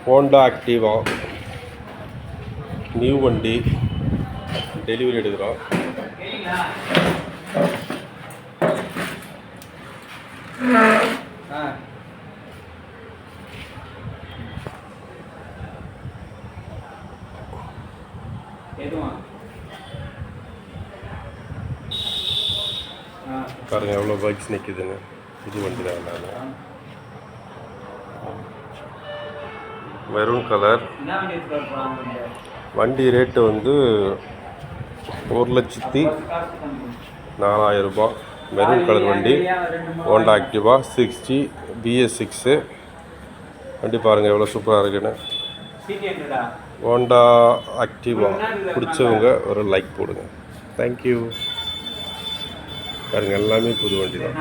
Honda Activa new வண்டி delivery எடுக்கிறோம். பாருங்க எவ்வளோ பைக்ஸ் நிற்கிதுங்க. புது வண்டி தான் எல்லாமே. மெரூன் கலர் வண்டி ரேட்டு வந்து 1,04,000 ரூபா. மெரூன் கலர் வண்டி ஹோண்டா ஆக்டிவா 6G BS6 வண்டி பாருங்கள் எவ்வளோ சூப்பராக இருக்குன்னு. ஹோண்டா ஆக்டிவா பிடிச்சவங்க ஒரு லைக் போடுங்க. தேங்க்யூ. பாருங்கள் எல்லாமே புது வண்டி தான்.